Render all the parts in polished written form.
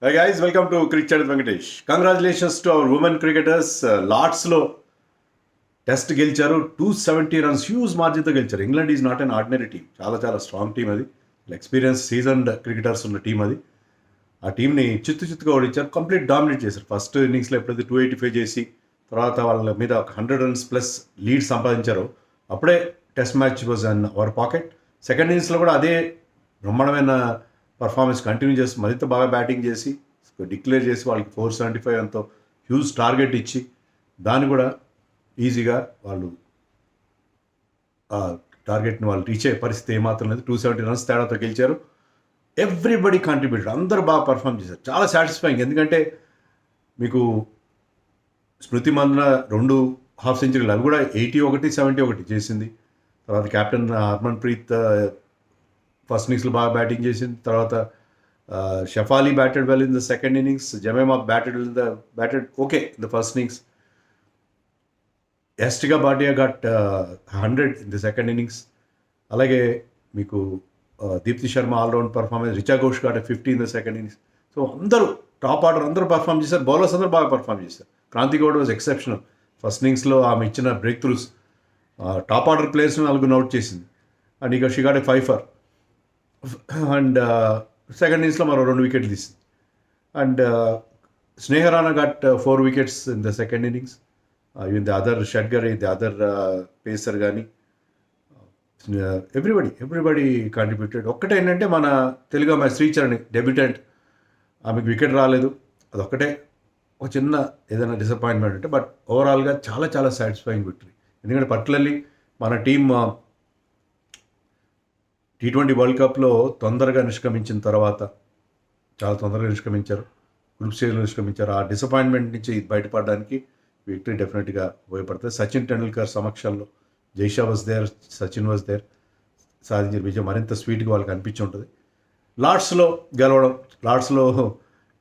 Hi guys, welcome to Cricket Chat with Venkatesh. Congratulations to our women cricketers. Lordsలో test గెలిచారు. 270 runs huge మార్జిన్తో గెలిచారు. England is not an ordinary team. చాలా చాలా strong team అది. Experience seasoned cricketers ఉన్న team అది. ఆ టీంని చిత్తుగా ఓడించారు. కంప్లీట్ డామినేట్ చేశారు. ఫస్ట్ ఇన్నింగ్స్లో ఎప్పుడైతే 285 చేసి తర్వాత వాళ్ళ మీద ఒక 100 రన్స్ ప్లస్ లీడ్ సంపాదించారో అప్పుడే test match was an our pocket. Second ఇన్నింగ్స్లో కూడా అదే బ్రహ్మాండమైన పర్ఫార్మెన్స్ కంటిన్యూ చేసి మరింత బాగా బ్యాటింగ్ చేసి డిక్లేర్ చేసి వాళ్ళకి 475 అంతో హ్యూజ్ టార్గెట్ ఇచ్చి దాన్ని కూడా ఈజీగా వాళ్ళు ఆ టార్గెట్ని వాళ్ళు రీచ్ అయ్యే పరిస్థితి ఏమాత్రం లేదు. 270 రన్స్ తేడాతో గెలిచారు. ఎవ్రీబడి కాంట్రిబ్యూటెడ్, అందరూ బాగా పర్ఫామ్ చేశారు. చాలా సాటిస్ఫైయింగ్. ఎందుకంటే మీకు స్మృతి మందన 2 హాఫ్ సెంచరీలు, అవి కూడా 81, 71 చేసింది. తర్వాత కెప్టెన్ హర్మన్ ప్రీత్ ఫస్ట్ ఇన్నింగ్స్లో బాగా బ్యాటింగ్ చేసింది. తర్వాత Shafali batted well in the second innings. Jemimah batted okay in the first innings. Yastika Bhatia got 100 in the second innings. అలాగే మీకు Deepti Sharma all round performance. Richa Ghosh got 50 in the second innings. So అందరూ టాప్ ఆర్డర్ అందరూ పర్ఫామ్ చేశారు. Bowlers అందరూ బాగా పర్ఫామ్ చేశారు. Kranti Goud was exceptional. First ఇన్నింగ్స్లో ఆమె ఇచ్చిన బ్రేక్ త్రూస్ టాప్ ఆర్డర్ ప్లేయర్స్ని 4 అవుట్ చేసింది. అండ్ ఇక she got a 5 for. And second ఇన్నింగ్స్లో మరో 2 వికెట్లు తీసింది. And Sneh Rana got 4 wickets in the second innings. Even the other షడ్గర్, ది అదర్ పేసర్ కానీ ఎవ్రీబడి కాంట్రిబ్యూటెడ్. ఒక్కటే ఏంటంటే మన తెలుగు అమ్మాయి శ్రీచరణి డెబ్యూటెంట్, ఆమెకు వికెట్ రాలేదు. అదొక్కటే ఒక చిన్న ఏదైనా డిసప్పాయింట్మెంట్ అంటే, బట్ ఓవరాల్గా చాలా చాలా సాటిస్ఫైయింగ్ విక్టరీ. ఎందుకంటే పర్టికులర్లీ మన టీం T20 వరల్డ్ కప్లో తొందరగా నిష్క్రమించిన తర్వాత చాలా తొందరగా నిష్క్రమించారు. గ్రూప్ స్టేజ్లో నిష్క్రమించారు. ఆ డిసప్పాయింట్మెంట్ నుంచి బయటపడడానికి విక్టరీ డెఫినెట్గా ఉపయోగపడుతుంది. సచిన్ టెండూల్కర్ సమక్షంలో Jay Shah was there, Sachin was there, సాధించిన విజయం మరింత స్వీట్గా వాళ్ళకి అనిపించి ఉంటుంది. లార్డ్స్లో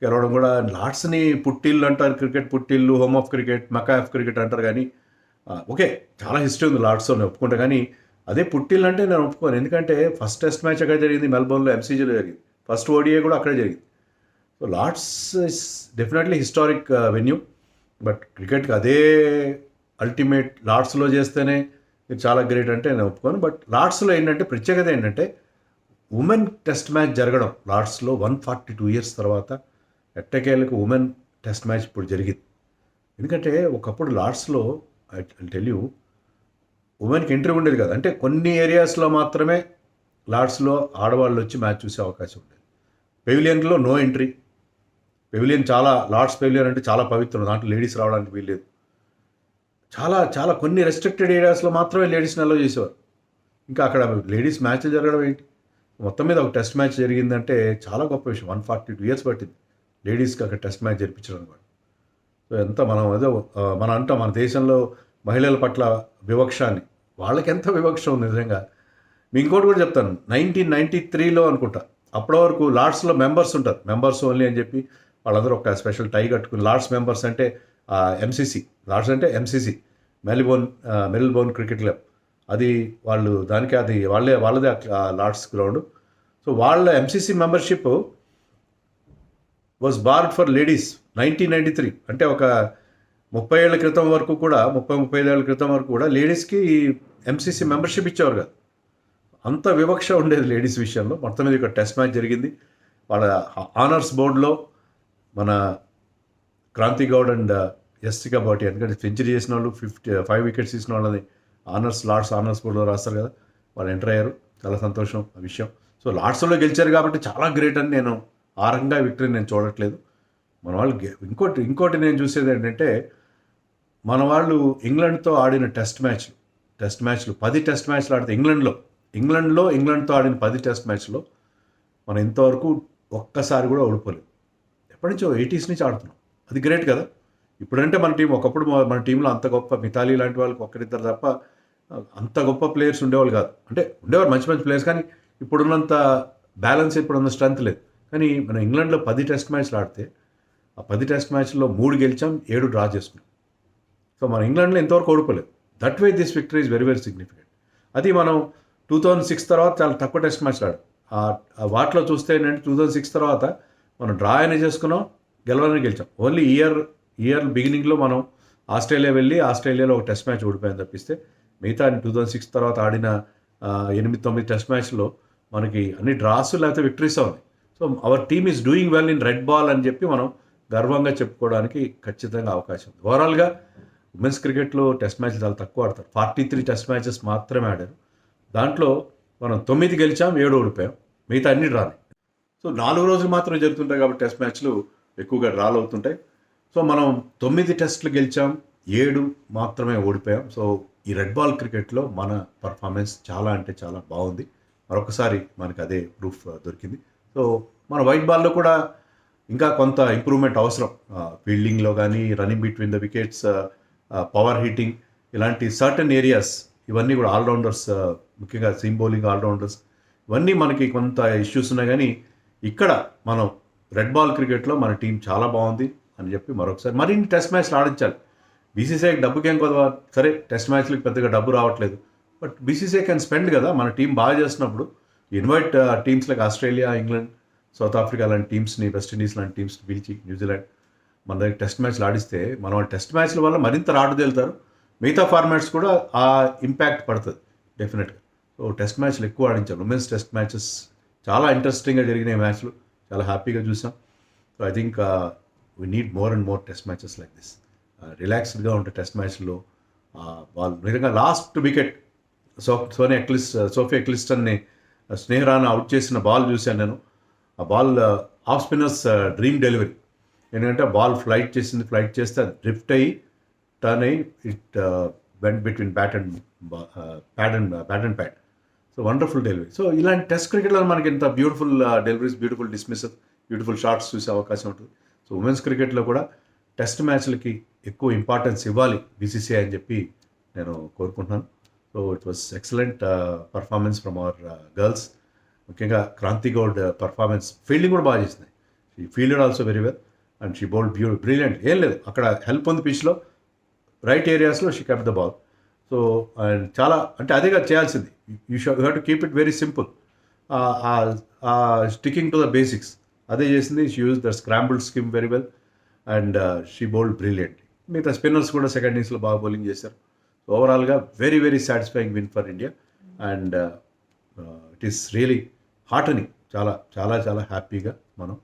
గెలవడం కూడా, లార్డ్స్ని పుట్టిల్లు అంటారు, క్రికెట్ పుట్టిల్లు, home of cricket, mecha of cricket అంటారు. కానీ ఓకే చాలా హిస్టరీ ఉంది లార్డ్స్లో, నేను ఒప్పుకుంటా. కానీ అదే పుట్టిల్లు అంటే నేను ఒప్పుకోను. ఎందుకంటే ఫస్ట్ టెస్ట్ మ్యాచ్ అక్కడ జరిగింది, మెల్బోర్న్లో ఎంసీజీలో జరిగింది. ఫస్ట్ ఓడిఐ కూడా అక్కడే జరిగింది. So Lord's is definitely historic venue. But క్రికెట్కి అదే అల్టిమేట్. లార్డ్స్లో చేస్తేనే ఇది చాలా గ్రేట్ అంటే నేను ఒప్పుకోను. బట్ లార్డ్స్లో ఏంటంటే ప్రత్యేకత ఏంటంటే ఉమెన్ టెస్ట్ మ్యాచ్ జరగడం. లార్డ్స్లో 142 ఇయర్స్ తర్వాత ఎట్టకేలకు ఉమెన్ టెస్ట్ మ్యాచ్ ఇప్పుడు జరిగింది. ఎందుకంటే ఒకప్పుడు లార్డ్స్లో ఐ టెల్ యూ ఉమెన్కి ఎంట్రీ ఉండేది కదా. అంటే కొన్ని ఏరియాస్లో మాత్రమే లార్డ్స్లో ఆడవాళ్ళు వచ్చి మ్యాచ్ చూసే అవకాశం ఉండేది. పెవిలియన్లో నో ఎంట్రీ. పెవిలియన్ చాలా, లార్డ్స్ పెవిలియన్ అంటే చాలా పవిత్రం, దాంట్లో లేడీస్ రావడానికి వీల్లేదు. చాలా చాలా కొన్ని రెస్ట్రిక్టెడ్ ఏరియాస్లో మాత్రమే లేడీస్ని అలో చేసేవారు. ఇంకా అక్కడ లేడీస్ మ్యాచ్ జరగడం ఏంటి. మొత్తం మీద ఒక టెస్ట్ మ్యాచ్ జరిగిందంటే చాలా గొప్ప విషయం. 142 ఇయర్స్ పట్టింది లేడీస్కి అక్కడ టెస్ట్ మ్యాచ్ జరిపించడం కూడా. సో ఎంత మనం అదే మనం అంటాం మన దేశంలో మహిళల పట్ల వివక్షాన్ని, వాళ్ళకి ఎంత వివక్ష ఉంది నిజంగా. మీ ఇంకోటి కూడా చెప్తాను. 1993లో అనుకుంటా, అప్పటి వరకు లార్డ్స్లో మెంబర్స్ ఉంటారు, మెంబర్స్ ఓన్లీ అని చెప్పి వాళ్ళందరూ ఒక స్పెషల్ టై కట్టుకుని, లార్డ్స్ మెంబర్స్ అంటే ఎంసీసీ, లార్డ్స్ అంటే ఎంసీసీ, మెరిల్బోర్న్ క్రికెట్ క్లబ్, అది వాళ్ళు దానికి అది వాళ్ళదే లార్డ్స్ గ్రౌండ్. సో వాళ్ళ MCC membership was board for ladies 1993. అంటే ఒక 30 ఏళ్ల క్రితం వరకు కూడా, 35 ఏళ్ల క్రితం వరకు కూడా లేడీస్కి ఎంసీసీ మెంబర్షిప్ ఇచ్చేవారు కాదు. అంత వివక్ష ఉండేది లేడీస్ విషయంలో. మొత్తం మీద ఇక్కడ టెస్ట్ మ్యాచ్ జరిగింది. వాళ్ళ ఆనర్స్ బోర్డులో మన క్రాంతి గౌడ్ అండ్ ఎస్టికా బాటి, ఎందుకంటే సెంచరీ చేసిన వాళ్ళు 5 వికెట్స్ తీసిన వాళ్ళని లార్డ్స్ ఆనర్స్ బోర్డులో రాస్తారు కదా, వాళ్ళు ఎంటర్ అయ్యారు. చాలా సంతోషం ఆ విషయం. సో లార్డ్స్లో గెలిచారు కాబట్టి చాలా గ్రేట్ అని నేను ఆ రకంగా విక్టరీ నేను చూడట్లేదు. మన వాళ్ళు ఇంకోటి నేను చూసేది ఏంటంటే, మన వాళ్ళు ఇంగ్లాండ్తో ఆడిన టెస్ట్ మ్యాచ్లు 10 టెస్ట్ మ్యాచ్లు ఆడితే ఇంగ్లాండ్తో ఆడిన 10 టెస్ట్ మ్యాచ్లో మనం ఇంతవరకు ఒక్కసారి కూడా ఓడిపోలేదు. ఎప్పటి నుంచో 80s నుంచి ఆడుతున్నాం. అది గ్రేట్ కదా. ఇప్పుడంటే మన టీం, ఒకప్పుడు మన టీంలో అంత గొప్ప మిథాలీ లాంటి వాళ్ళకి ఒక్కరిద్దరు తప్ప అంత గొప్ప ప్లేయర్స్ ఉండేవాళ్ళు కాదు. అంటే ఉండేవారు మంచి ప్లేయర్స్, కానీ ఇప్పుడున్నంత బ్యాలెన్స్, ఇప్పుడున్న స్ట్రెంత్ లేదు. కానీ మన ఇంగ్లాండ్లో 10 టెస్ట్ మ్యాచ్లు ఆడితే ఆ 10 టెస్ట్ మ్యాచ్లో 3 గెలిచాం, 7 డ్రా చేసుకున్నాం. సో మన ఇంగ్లాండ్లో ఎంతవరకు ఓడిపోలేదు. That way this victory is very very significant. అది మనం 2006 తర్వాత చాలా తక్కువ టెస్ట్ మ్యాచ్లు ఆడాం. వాటిలో చూస్తే ఏంటంటే 2006 తర్వాత మనం డ్రా అయినా చేసుకున్నాం, గెలవాలని గెలిచాం. ఓన్లీ ఇయర్ బిగినింగ్లో మనం ఆస్ట్రేలియా వెళ్ళి ఆస్ట్రేలియాలో ఒక టెస్ట్ మ్యాచ్ ఓడిపోయాం తప్పిస్తే మిగతా 2006 తర్వాత ఆడిన 8-9 టెస్ట్ మ్యాచ్లో మనకి అన్ని డ్రాస్ లేకపోతే విక్టరీస్ ఉన్నాయి. So our team is doing well in red ball అని చెప్పి మనం గర్వంగా చెప్పుకోవడానికి ఖచ్చితంగా అవకాశం ఉంది. ఓవరాల్గా ఉమెన్స్ క్రికెట్లో టెస్ట్ మ్యాచ్లు చాలా తక్కువ ఆడతారు. 43 టెస్ట్ మ్యాచెస్ మాత్రమే ఆడారు. దాంట్లో మనం 9 గెలిచాం, 7 ఓడిపోయాం, మిగతా అన్ని డ్రానే. సో 4 రోజులు మాత్రమే జరుగుతుంటాయి కాబట్టి టెస్ట్ మ్యాచ్లు ఎక్కువగా డ్రాలు అవుతుంటాయి. సో మనం 9 టెస్టులు గెలిచాం, 7 మాత్రమే ఓడిపోయాం. సో ఈ రెడ్ బాల్ క్రికెట్లో మన పర్ఫార్మెన్స్ చాలా అంటే చాలా బాగుంది. మరొకసారి మనకు అదే ప్రూఫ్ దొరికింది. సో మన వైట్ బాల్లో కూడా ఇంకా కొంత ఇంప్రూవ్మెంట్ అవసరం. ఫీల్డింగ్లో కానీ, running between the wickets, power hitting, ఇలాంటి సర్టన్ ఏరియాస్ ఇవన్నీ కూడా ఆల్రౌండర్స్, ముఖ్యంగా సీమ్ బౌలింగ్ ఆల్రౌండర్స్, ఇవన్నీ మనకి కొంత ఇష్యూస్ ఉన్నాయి. కానీ ఇక్కడ మనం రెడ్ బాల్ క్రికెట్లో మన టీం చాలా బాగుంది అని చెప్పి మరొకసారి మరిన్ని టెస్ట్ మ్యాచ్లు ఆడించాలి. బీసీసీఐకి డబ్బుకి ఏం కొదవ, సరే టెస్ట్ మ్యాచ్లకి పెద్దగా డబ్బు రావట్లేదు, బట్ బీసీసీఐ కెన్ స్పెండ్ కదా. మన టీం బాగా చేస్తున్నప్పుడు invite teams like Australia, England, south Africa లాంటి టీమ్స్ని, వెస్టిండీస్ లాంటి టీమ్స్ని పిలిచి, న్యూజిలాండ్ మన దగ్గర టెస్ట్ మ్యాచ్లు ఆడిస్తే మనం టెస్ట్ మ్యాచ్ల వల్ల మరింత రాటుదేలుతారు. మిగతా ఫార్మాట్స్ కూడా ఆ ఇంపాక్ట్ పడుతుంది డెఫినెట్గా. సో టెస్ట్ మ్యాచ్లు ఎక్కువ ఆడించాం. ఉమెన్స్ టెస్ట్ మ్యాచెస్ చాలా ఇంట్రెస్టింగ్గా జరిగినాయి మ్యాచ్లు, చాలా హ్యాపీగా చూసాం. So I think we need more and more test matches like this. రిలాక్స్డ్గా ఉంటే టెస్ట్ మ్యాచ్లో వాళ్ళు నిజంగా లాస్ట్ వికెట్ సోఫియా ఎక్లిస్టన్ని స్నేహ రాణా అవుట్ చేసిన బాల్ చూశాను నేను. ఆ ball of spinners dream delivery. ఎందుకంటే బాల్ ఫ్లైట్ చేస్తే అది డ్రిఫ్ట్ అయ్యి టర్న్ అయ్యి it went between bat and pad. So wonderful delivery. So ఇలాంటి టెస్ట్ క్రికెట్లో మనకి ఇంత beautiful deliveries, beautiful dismisses, beautiful shots చూసే అవకాశం ఉంటుంది. సో ఉమెన్స్ క్రికెట్లో కూడా టెస్ట్ మ్యాచ్లకి ఎక్కువ ఇంపార్టెన్స్ ఇవ్వాలి బీసీసీఐ అని చెప్పి నేను కోరుకుంటున్నాను. So it was excellent performance from our girls. ముఖ్యంగా క్రాంతి గౌడ్ పర్ఫార్మెన్స్, ఫీల్డింగ్ కూడా బాగా చేసింది. She fielded also very well and she bowled brilliant. ఏం లేదు అక్కడ హెల్ప్ ఉంది పిచ్లో, రైట్ ఏరియాస్లో she kept the ball. So and చాలా అంటే అదేగా చేయాల్సింది. You have to keep it very simple, sticking to the basics అదే చేసింది. She use the scrambled seam very well and she bowled brilliant. మిగతా స్పిన్నర్స్ కూడా సెకండ్ ఇన్నింగ్స్లో బాగా బౌలింగ్ చేశారు. ఓవరాల్గా very very satisfying win for India and it is really heartening. చాలా చాలా చాలా హ్యాపీగా మనం